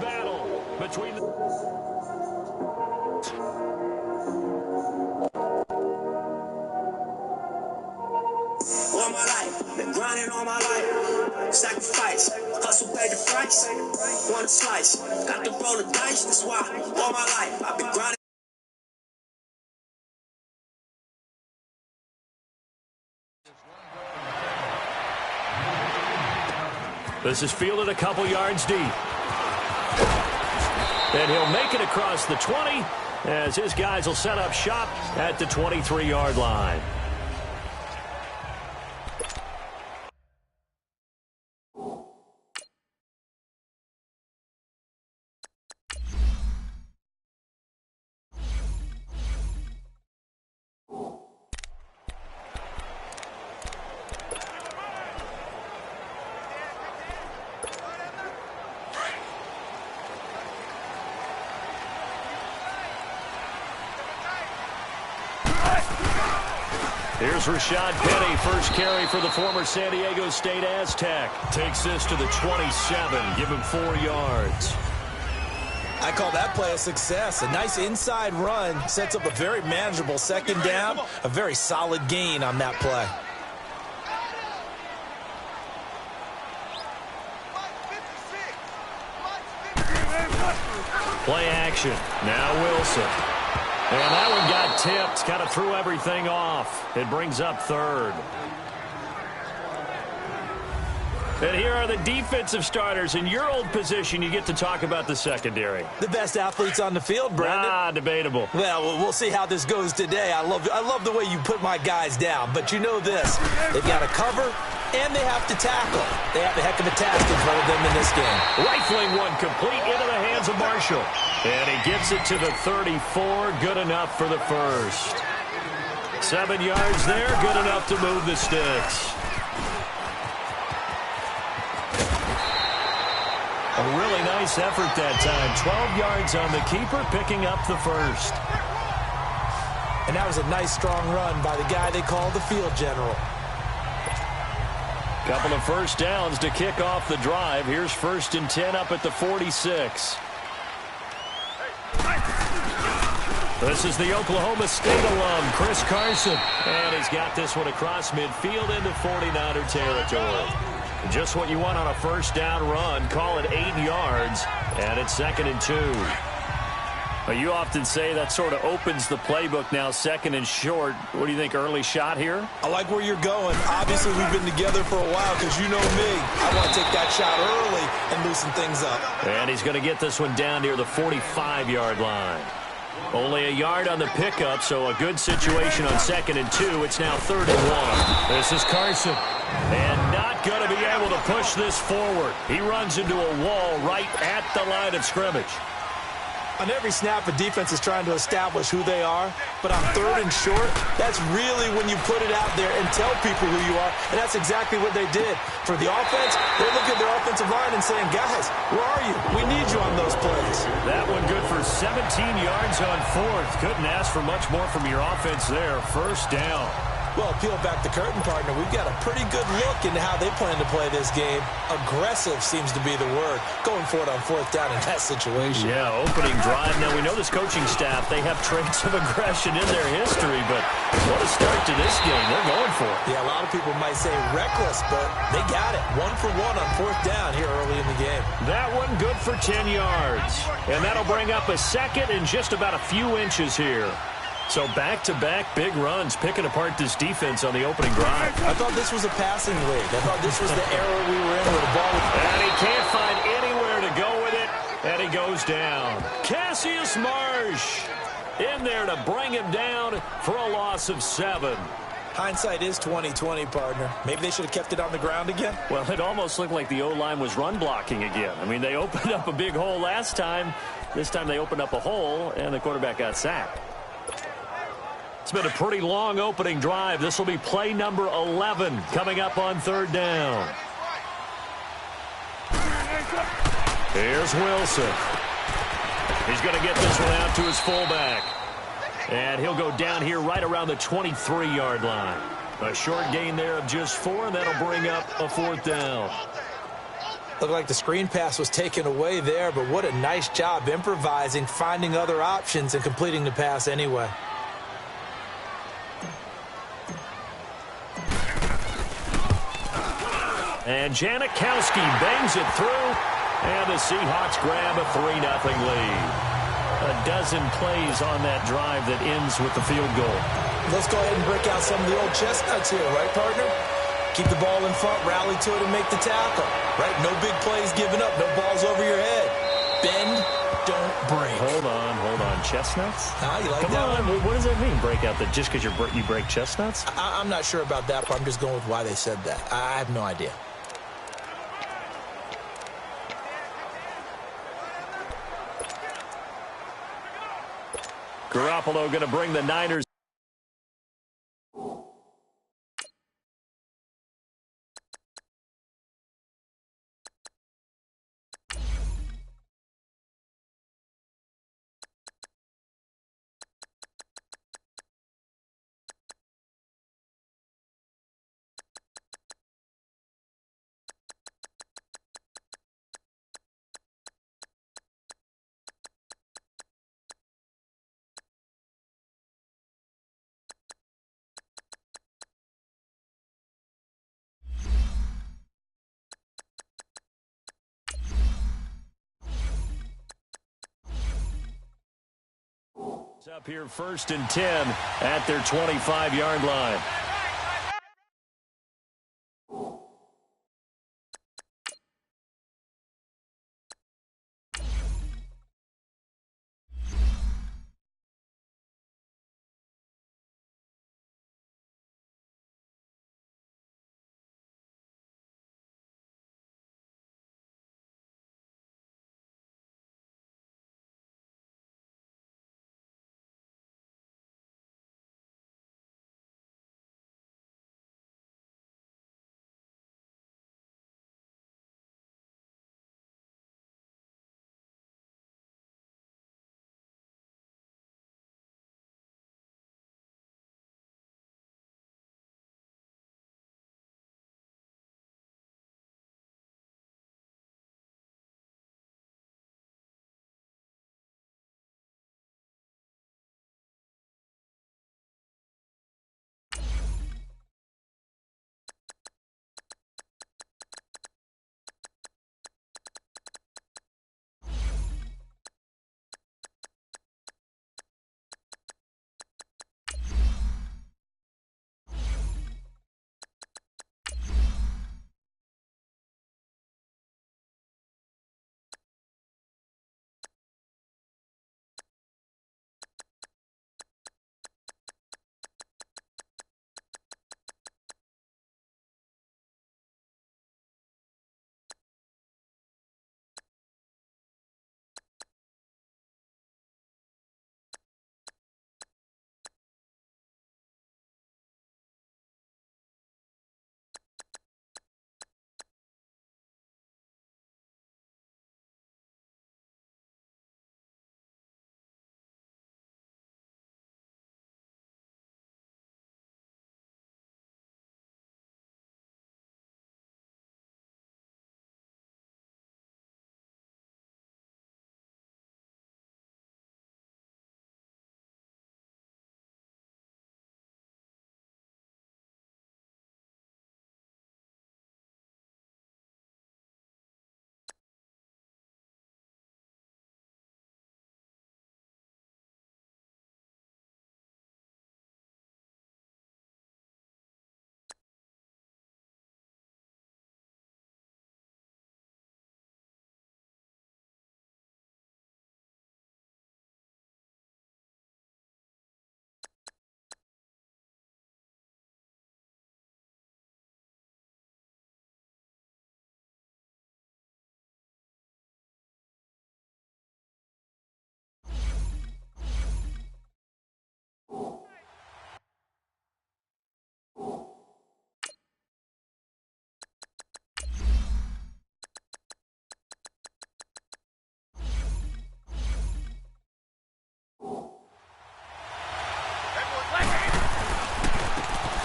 battle between the... All my life, been grinding all my life. Sacrifice, hustle, pay the price. Want a slice, got to roll the dice. That's why all my life I've been grinding. This is fielded a couple yards deep. And he'll make it across the 20 as his guys will set up shop at the 23-yard line. Here's Rashad Penny, first carry for the former San Diego State Aztec. Takes this to the 27, give him 4 yards. I call that play a success. A nice inside run sets up a very manageable second down, a very solid gain on that play. Play action, now Wilson. And that one got tipped, kind of threw everything off. It brings up third. And here are the defensive starters. In your old position, you get to talk about the secondary. The best athletes on the field, Brandon. Debatable. Well, we'll see how this goes today. I love the way you put my guys down. But you know this. They've got to cover, and they have to tackle. They have a heck of a task in front of them in this game. Rifling one complete into the hands of Marshall. And he gets it to the 34. Good enough for the first. 7 yards there. Good enough to move the sticks. A really nice effort that time. 12 yards on the keeper, picking up the first. And that was a nice, strong run by the guy they call the field general. Couple of first downs to kick off the drive. Here's 1st and 10 up at the 46. This is the Oklahoma State alum, Chris Carson. And he's got this one across midfield into 49er territory. Just what you want on a first down run. Call it 8 yards, and it's 2nd and 2. But you often say that sort of opens the playbook now, 2nd and short. What do you think, early shot here? I like where you're going. Obviously, we've been together for a while because you know me. I want to take that shot early and loosen things up. And he's going to get this one down near the 45-yard line. Only a yard on the pickup, so a good situation on 2nd and 2. It's now 3rd and 1. This is Carson. And not going to be able to push this forward. He runs into a wall right at the line of scrimmage. On every snap, a defense is trying to establish who they are. But on 3rd and short, that's really when you put it out there and tell people who you are. And that's exactly what they did. For the offense, they're looking at their offensive line and saying, guys, where are you? We need you on those plays. That one good for 17 yards on 4th. Couldn't ask for much more from your offense there. First down. Well, peel back the curtain, partner. We've got a pretty good look into how they plan to play this game. Aggressive seems to be the word. Going for it on 4th down in that situation. Yeah, opening drive. Now, we know this coaching staff, they have traits of aggression in their history, but what a start to this game. They're going for it. Yeah, a lot of people might say reckless, but they got it. 1 for 1 on 4th down here early in the game. That one good for 10 yards. And that'll bring up a 2nd and just about a few inches here. So back-to-back big runs, picking apart this defense on the opening drive. I thought this was a passing league. I thought this was the era we were in where the ball was... And he can't find anywhere to go with it, and he goes down. Cassius Marsh in there to bring him down for a loss of 7. Hindsight is 20/20, partner. Maybe they should have kept it on the ground again. Well, it almost looked like the O-line was run blocking again. I mean, they opened up a big hole last time. This time they opened up a hole, and the quarterback got sacked. It's been a pretty long opening drive. This will be play number 11 coming up on 3rd down. Here's Wilson. He's going to get this one out to his fullback. And he'll go down here right around the 23-yard line. A short gain there of just 4, and that'll bring up a 4th down. Looked like the screen pass was taken away there, but what a nice job improvising, finding other options, and completing the pass anyway. And Janikowski bangs it through, and the Seahawks grab a 3-0 lead. A dozen plays on that drive that ends with the field goal. Let's go ahead and break out some of the old chestnuts here, right, partner? Keep the ball in front, rally to it, and make the tackle, right? No big plays given up, no balls over your head. Bend, don't break. Hold on. Chestnuts? You like Come that on. one? What does that mean, break out? That just because you break chestnuts? I'm not sure about that part. I'm just going with why they said that. I have no idea. Garoppolo going to bring the Niners. Up here 1st and 10 at their 25-yard line.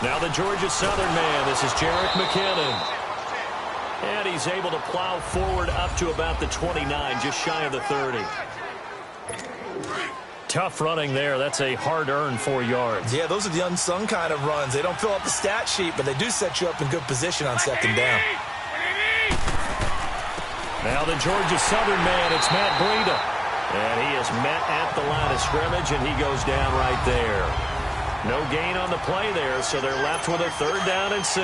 Now the Georgia Southern man. This is Jerick McKinnon. And he's able to plow forward up to about the 29, just shy of the 30. Tough running there. That's a hard-earned 4 yards. Yeah, those are the unsung kind of runs. They don't fill up the stat sheet, but they do set you up in good position on second down. Now the Georgia Southern man, it's Matt Breida. And he is met at the line of scrimmage, and he goes down right there. No gain on the play there, so they're left with a 3rd down and 6.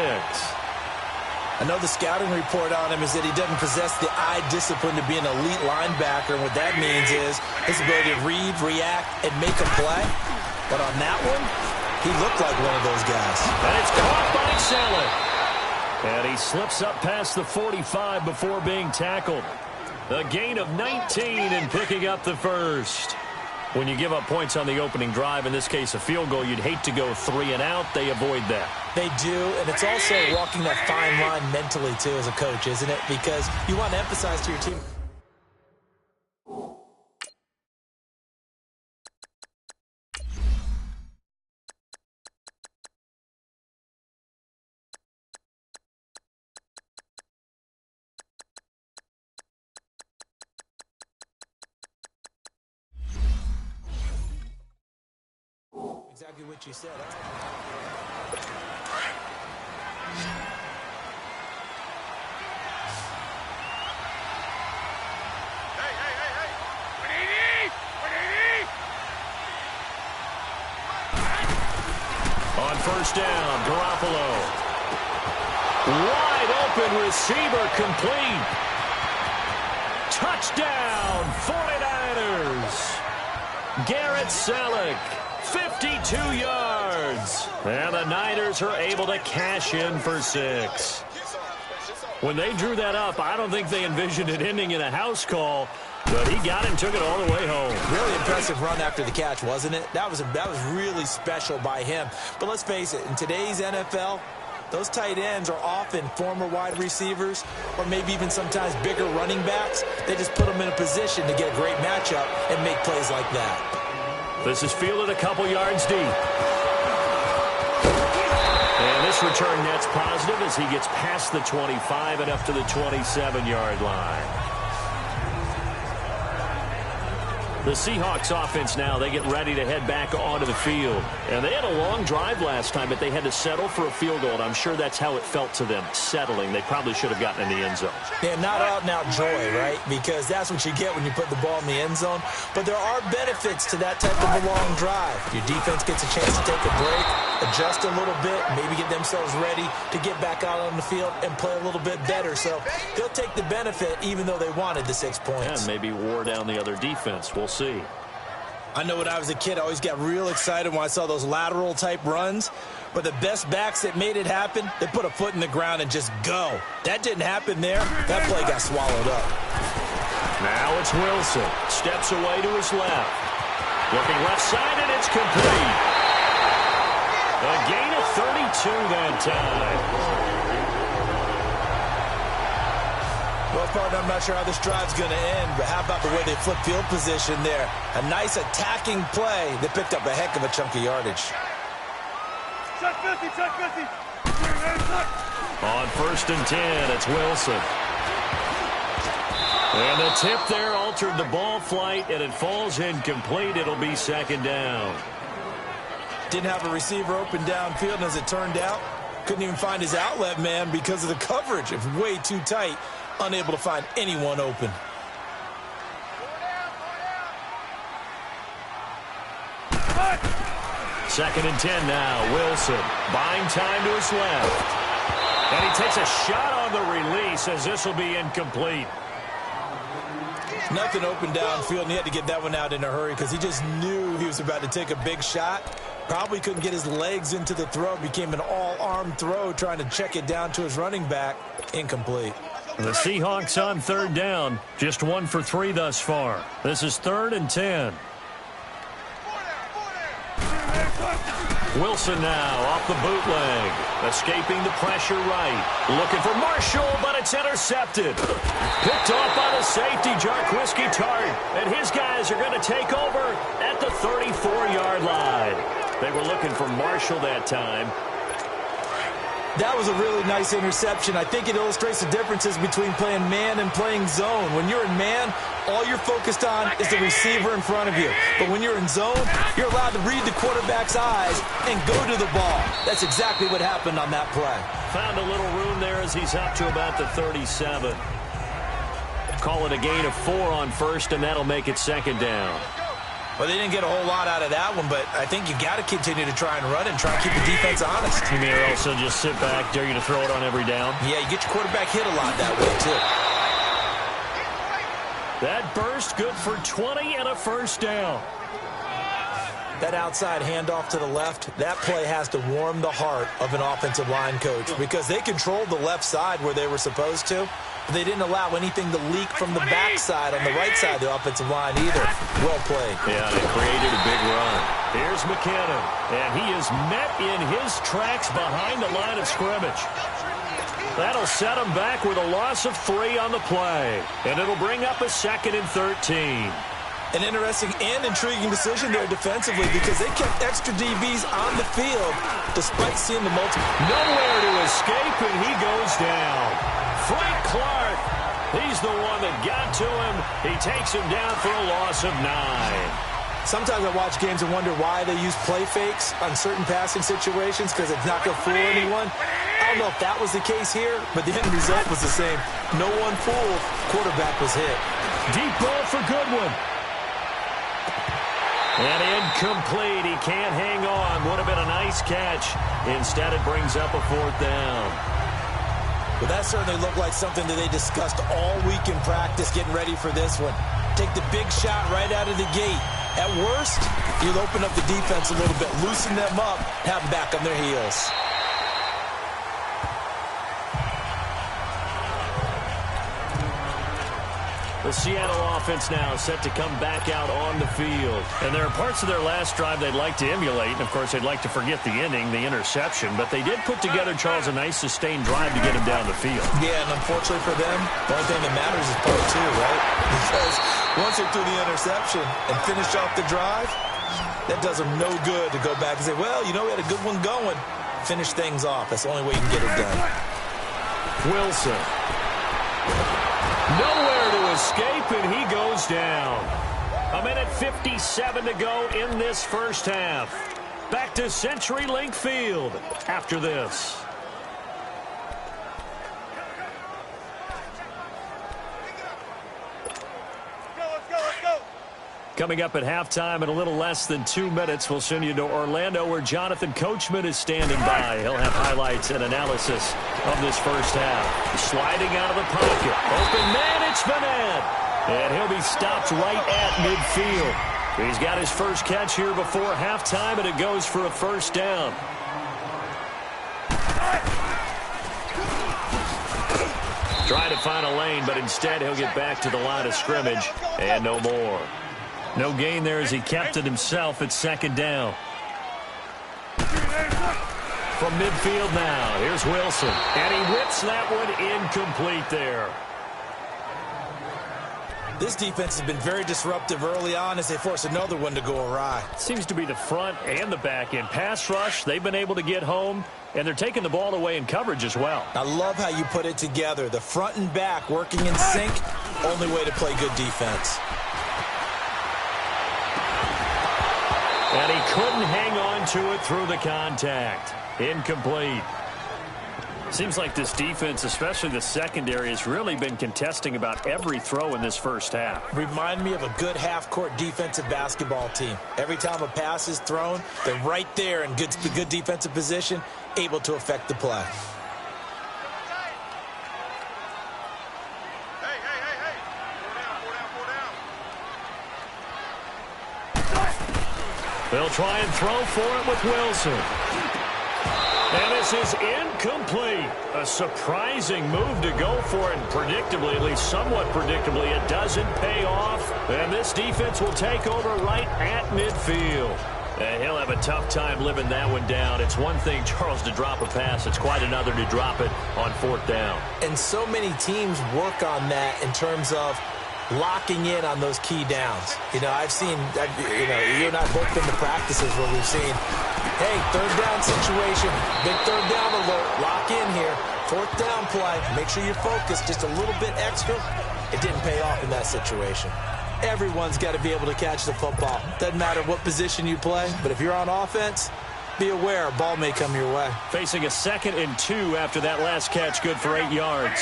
I know the scouting report on him is that he doesn't possess the eye discipline to be an elite linebacker, and what that means is his ability to read, react, and make a play. But on that one, he looked like one of those guys. And it's caught by Selleck. And he slips up past the 45 before being tackled. A gain of 19 and picking up the first. When you give up points on the opening drive, in this case a field goal, you'd hate to go 3 and out. They avoid that. They do, and it's also walking that fine line mentally, too, as a coach, isn't it? Because you want to emphasize to your team. Exactly what you said. On first down, Garoppolo. Wide open receiver, complete. Touchdown, 49ers. Garrett Selleck, 52 yards. And the Niners are able to cash in for 6. When they drew that up, I don't think they envisioned it ending in a house call, but he got it and took it all the way home. Really impressive run after the catch, wasn't it? That was really special by him. But let's face it, in today's NFL, those tight ends are often former wide receivers or maybe even sometimes bigger running backs. They just put them in a position to get a great matchup and make plays like that. This is fielded a couple yards deep. And this return net's positive as he gets past the 25 and up to the 27-yard line. The Seahawks offense now, they get ready to head back onto the field. And they had a long drive last time, but they had to settle for a field goal. And I'm sure that's how it felt to them, settling. They probably should have gotten in the end zone. Yeah, not out-and-out joy, right? Because that's what you get when you put the ball in the end zone. But there are benefits to that type of a long drive. Your defense gets a chance to take a break, adjust a little bit, maybe get themselves ready to get back out on the field and play a little bit better. So they'll take the benefit even though they wanted the 6 points. And maybe wore down the other defense. We'll see. I know when I was a kid, I always got real excited when I saw those lateral type runs. But the best backs that made it happen, they put a foot in the ground and just go. That didn't happen there. That play got swallowed up. Now it's Wilson. Steps away to his left. Looking left side, and it's complete. A gain of 32 that time. Well, partner, I'm not sure how this drive's going to end, but how about the way they flip field position there? A nice attacking play that picked up a heck of a chunk of yardage. On first and 10, it's Wilson. And the tip there altered the ball flight, and it falls incomplete. It'll be second down. Didn't have a receiver open downfield, and as it turned out, couldn't even find his outlet man because of the coverage. It was way too tight. Unable to find anyone open. Second and 10 now. Wilson buying time to his left. And he takes a shot on the release as this will be incomplete. Nothing open downfield, and he had to get that one out in a hurry because he just knew he was about to take a big shot. Probably couldn't get his legs into the throw. Became an all-arm throw trying to check it down to his running back. Incomplete. The Seahawks on third down. Just 1 for 3 thus far. This is 3rd and 10. Wilson now off the bootleg. Escaping the pressure right. Looking for Marshall, but it's intercepted. Picked off by the safety, Jarquiski Tart. And his guys are going to take over at the 34-yard line. They were looking for Marshall that time. That was a really nice interception. I think it illustrates the differences between playing man and playing zone. When you're in man, all you're focused on is the receiver in front of you. But when you're in zone, you're allowed to read the quarterback's eyes and go to the ball. That's exactly what happened on that play. Found a little room there as he's up to about the 37. Call it a gain of 4 on first, and that'll make it second down. Well, they didn't get a whole lot out of that one, but I think you got to continue to try and run it and try and keep the defense honest. You may also just sit back, dare you to throw it on every down. Yeah, you get your quarterback hit a lot that way, too. That burst good for 20 and a first down. That outside handoff to the left, that play has to warm the heart of an offensive line coach because they controlled the left side where they were supposed to. But they didn't allow anything to leak from the backside on the right side of the offensive line either. Well played. Yeah, they created a big run. Here's McKinnon, and he is met in his tracks behind the line of scrimmage. That'll set him back with a loss of 3 on the play, and it'll bring up a 2nd and 13. An interesting and intriguing decision there defensively because they kept extra DBs on the field despite seeing the multiple. Nowhere to escape, and he goes down. Frank Clark, he's the one that got to him. He takes him down for a loss of 9. Sometimes I watch games and wonder why they use play fakes on certain passing situations because it's not going to fool anyone. I don't know if that was the case here, but the end result was the same. No one fooled. Quarterback was hit. Deep ball for Goodwin. And incomplete. He can't hang on. Would have been a nice catch. Instead, it brings up a 4th down. Well, that certainly looked like something that they discussed all week in practice getting ready for this one. Take the big shot right out of the gate. At worst, you'll open up the defense a little bit, loosen them up, have them back on their heels. The Seattle offense now set to come back out on the field. And there are parts of their last drive they'd like to emulate. And, of course, they'd like to forget the ending, the interception. But they did put together, Charles, a nice sustained drive to get him down the field. Yeah, and unfortunately for them, the only thing that matters is part 2, right? Because once they threw the interception and finished off the drive, that does them no good to go back and say, well, you know, we had a good one going. Finish things off. That's the only way you can get it done. Wilson. Nowhere to escape, and he goes down. 1:57 to go in this first half. Back to CenturyLink Field after this. Coming up at halftime in a little less than 2 minutes, we'll send you to Orlando where Jonathan Coachman is standing by. He'll have highlights and analysis of this first half. Sliding out of the pocket. Open man, it's Vanette. And he'll be stopped right at midfield. He's got his first catch here before halftime, and it goes for a first down. Trying to find a lane, but instead he'll get back to the line of scrimmage and no more. No gain there as he kept it himself at second down. From midfield now, here's Wilson. And he whips that one incomplete there. This defense has been very disruptive early on as they force another one to go awry. Seems to be the front and the back end. Pass rush, they've been able to get home, and they're taking the ball away in coverage as well. I love how you put it together. The front and back working in sync, only way to play good defense. And he couldn't hang on to it through the contact. Incomplete. Seems like this defense, especially the secondary, has really been contesting about every throw in this first half. Remind me of a good half-court defensive basketball team. Every time a pass is thrown, they're right there in good defensive position, able to affect the play. They'll try and throw for it with Wilson. And this is incomplete. A surprising move to go for it. Predictably, at least somewhat predictably, it doesn't pay off. And this defense will take over right at midfield. And he'll have a tough time living that one down. It's one thing, Charles, to drop a pass. It's quite another to drop it on fourth down. And so many teams work on that in terms of locking in on those key downs. You know, I've seen, you and I both been to practices where we've seen Hey, third down situation. Big third down alert. Lock in here. Fourth down play. Make sure you're focused just a little bit extra. It didn't pay off in that situation. Everyone's got to be able to catch the football. Doesn't matter what position you play, but if you're on offense, be aware a ball may come your way. Facing a 2nd and 2 after that last catch, good for 8 yards.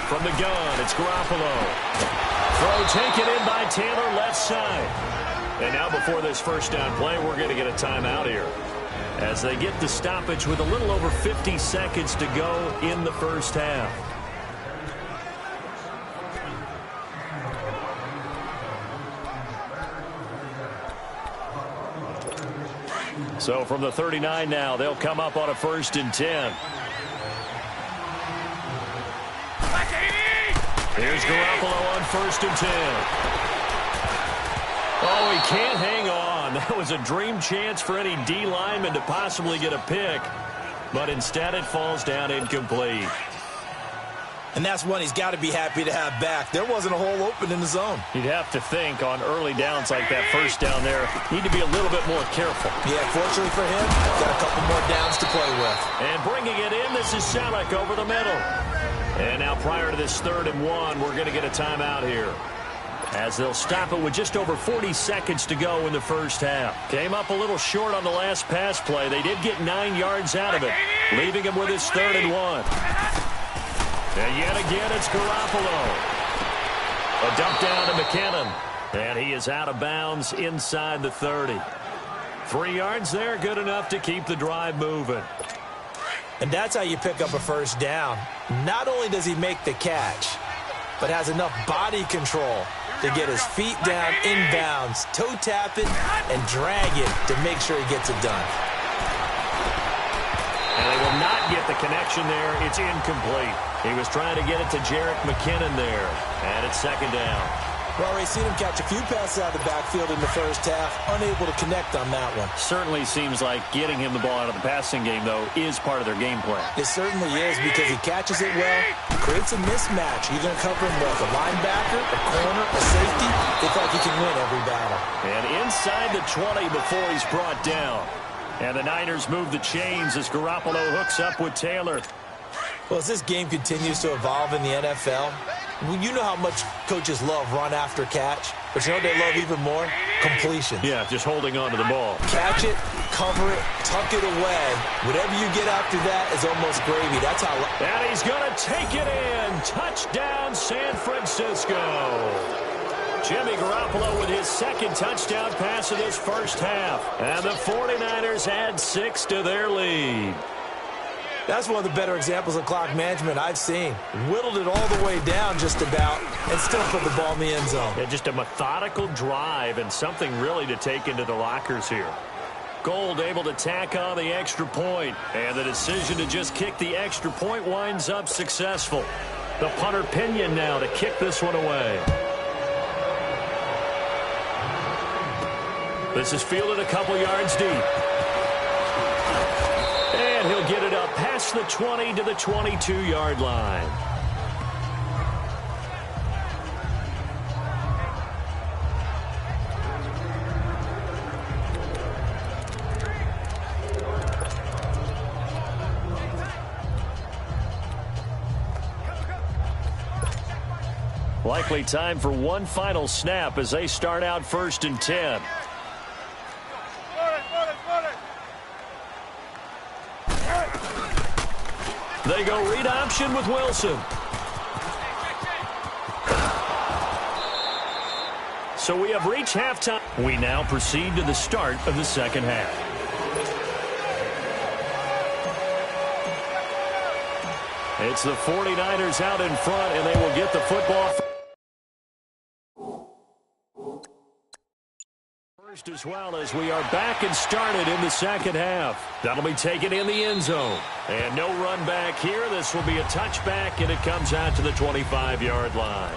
From the gun, it's Garoppolo. Throw taken in by Taylor, left side. And now before this first down play, we're going to get a timeout here, as they get the stoppage with a little over 50 seconds to go in the first half. So from the 39 now, they'll come up on a 1st and 10. Here's Garoppolo on 1st and 10. Oh, he can't hang on. That was a dream chance for any D lineman to possibly get a pick, but instead it falls down incomplete. And that's one he's got to be happy to have back. There wasn't a hole open in the zone. You'd have to think on early downs like that first down there, need to be a little bit more careful. Yeah, fortunately for him, got a couple more downs to play with. And bringing it in, this is Selleck over the middle. And now prior to this 3rd and 1, we're going to get a timeout here, as they'll stop it with just over 40 seconds to go in the first half. Came up a little short on the last pass play. They did get 9 yards out of it, leaving him with his 3rd and 1. And yet again, it's Garoppolo. A dump down to McKinnon. And he is out of bounds inside the 30. 3 yards there, good enough to keep the drive moving. And that's how you pick up a first down. Not only does he make the catch, but has enough body control to get his feet down inbounds, toe tap it, and drag it to make sure he gets it done. And they will not get the connection there. It's incomplete. He was trying to get it to Jerick McKinnon there. And it's 2nd down. We've already seen him catch a few passes out of the backfield in the first half. Unable to connect on that one. Certainly seems like getting him the ball out of the passing game, though, is part of their game plan. It certainly is, because he catches it well, creates a mismatch. You're going to cover him with a linebacker, a corner, a safety. They feel like he can win every battle. And inside the 20 before he's brought down. And the Niners move the chains as Garoppolo hooks up with Taylor. Well, as this game continues to evolve in the NFL, you know how much coaches love run after catch, but you know what they love even more? Completion. Yeah, just holding on to the ball. Catch it, cover it, tuck it away. Whatever you get after that is almost gravy. That's how. And he's going to take it in. Touchdown, San Francisco. Jimmy Garoppolo with his 2nd touchdown pass of this first half. And the 49ers add 6 to their lead. That's one of the better examples of clock management I've seen. Whittled it all the way down just about and still put the ball in the end zone. Yeah, just a methodical drive and something really to take into the lockers here. Gold able to tack on the extra point. And the decision to just kick the extra point winds up successful. The punter Pinion now to kick this one away. This is fielded a couple yards deep. And he'll get it up past the 20 to the 22-yard line. Likely time for one final snap as they start out 1st and 10. They go read option with Wilson. So we have reached halftime. We now proceed to the start of the second half. It's the 49ers out in front, and they will get the football first, as well as we are back and started in the second half. That'll be taken in the end zone. And no run back here. This will be a touchback, and it comes out to the 25-yard line.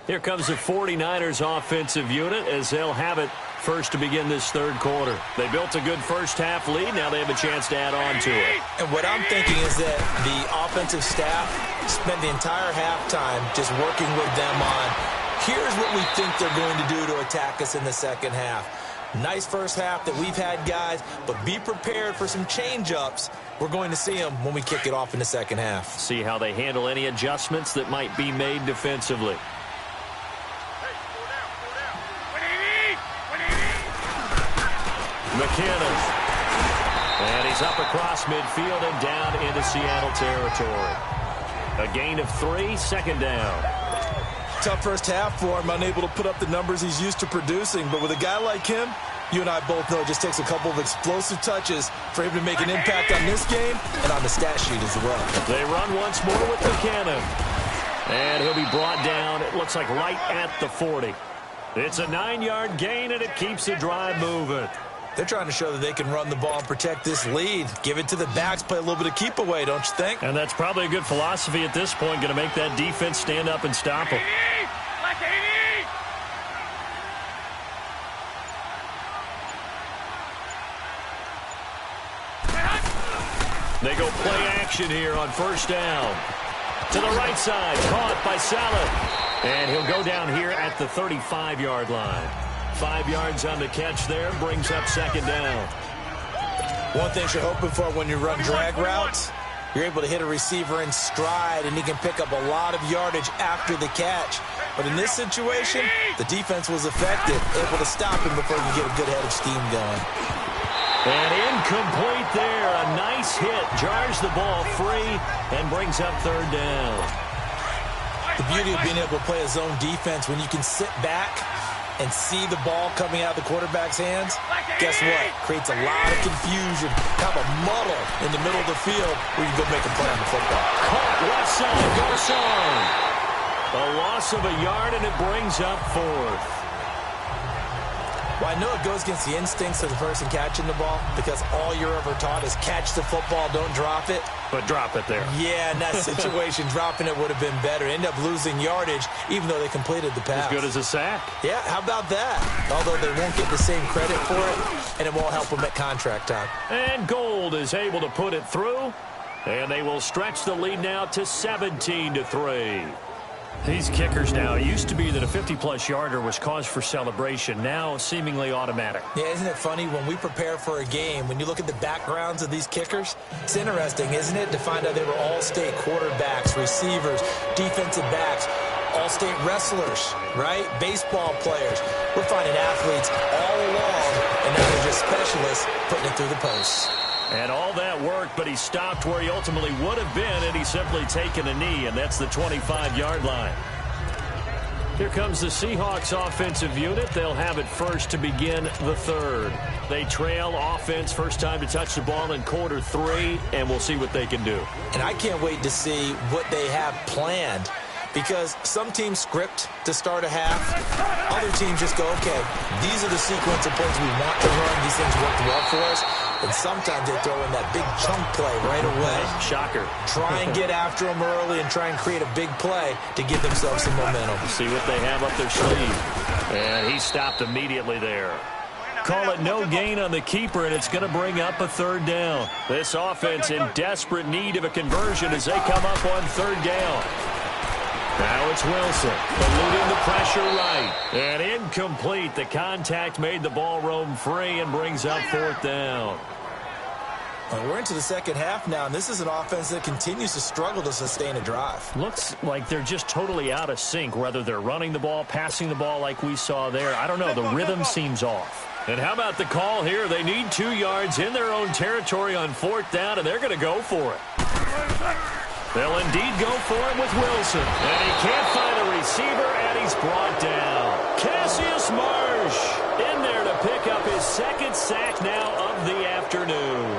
Here comes the 49ers offensive unit as they'll have it first to begin this third quarter. They built a good first-half lead. Now they have a chance to add on to it. And what I'm thinking is that the offensive staff spent the entire halftime just working with them on, here's what we think they're going to do to attack us in the second half. Nice first half that we've had, guys, but be prepared for some change-ups. We're going to see them when we kick it off in the second half. See how they handle any adjustments that might be made defensively. McKinnon. And he's up across midfield and down into Seattle territory. A gain of 3, second down. Tough first half for him, unable to put up the numbers he's used to producing. But with a guy like him, you and I both know it just takes a couple of explosive touches for him to make an impact on this game and on the stat sheet as well. They run once more with McKinnon. And he'll be brought down, it looks like right at the 40. It's a 9-yard gain, and it keeps the drive moving. They're trying to show that they can run the ball and protect this lead. Give it to the backs, play a little bit of keep away, don't you think? And that's probably a good philosophy at this point, going to make that defense stand up and stop them. They go play action here on first down. To the right side, caught by Salah. And he'll go down here at the 35-yard line. 5 yards on the catch there, brings up second down. One thing you're hoping for when you run drag routes, you're able to hit a receiver in stride, and he can pick up a lot of yardage after the catch. But in this situation, the defense was effective, able to stop him before you get a good head of steam going. And incomplete there. A nice hit, jars the ball free, and brings up third down. The beauty of being able to play a zone defense when you can sit back and see the ball coming out of the quarterback's hands, guess what? Creates a lot of confusion, kind of a muddle in the middle of the field where you can go make a play on the football. Caught left side, Garcon. A loss of a yard, and it brings up fourth. Well, I know it goes against the instincts of the person catching the ball because all you're ever taught is catch the football, don't drop it. But drop it there. Yeah, in that situation, dropping it would have been better. End up losing yardage, even though they completed the pass. As good as a sack. Yeah, how about that? Although they won't get the same credit for it, and it won't help them at contract time. And Gold is able to put it through, and they will stretch the lead now to 17-3. These kickers now, it used to be that a 50-plus yarder was cause for celebration. Now, seemingly automatic. Yeah, isn't it funny? When we prepare for a game, when you look at the backgrounds of these kickers, it's interesting, isn't it, to find out they were all-state quarterbacks, receivers, defensive backs, all-state wrestlers, right? Baseball players. We're finding athletes all along, and now they're just specialists putting it through the posts. And all that worked, but he stopped where he ultimately would have been, and he's simply taken a knee, and that's the 25-yard line. Here comes the Seahawks offensive unit. They'll have it first to begin the third. They trail offense, first time to touch the ball in quarter 3, and we'll see what they can do. And I can't wait to see what they have planned, because some teams script to start a half. Other teams just go, okay, these are the sequence of plays we want to run. These things worked well for us. And sometimes they throw in that big chunk play right away. Shocker. Try and get after them early and try and create a big play to give themselves some momentum. See what they have up their sleeve. And he stopped immediately there. Call it no gain on the keeper, and it's going to bring up a third down. This offense in desperate need of a conversion as they come up on third down. Now it's Wilson, eluding the pressure right. And incomplete. The contact made the ball roam free and brings up fourth down. Well, we're into the second half now, and this is an offense that continues to struggle to sustain a drive. Looks like they're just totally out of sync, whether they're running the ball, passing the ball like we saw there. I don't know. The rhythm seems off. And how about the call here? They need 2 yards in their own territory on fourth down, and they're going to go for it. They'll indeed go for it with Wilson. And he can't find a receiver, and he's brought down. Cassius Marsh in there to pick up his second sack now of the afternoon.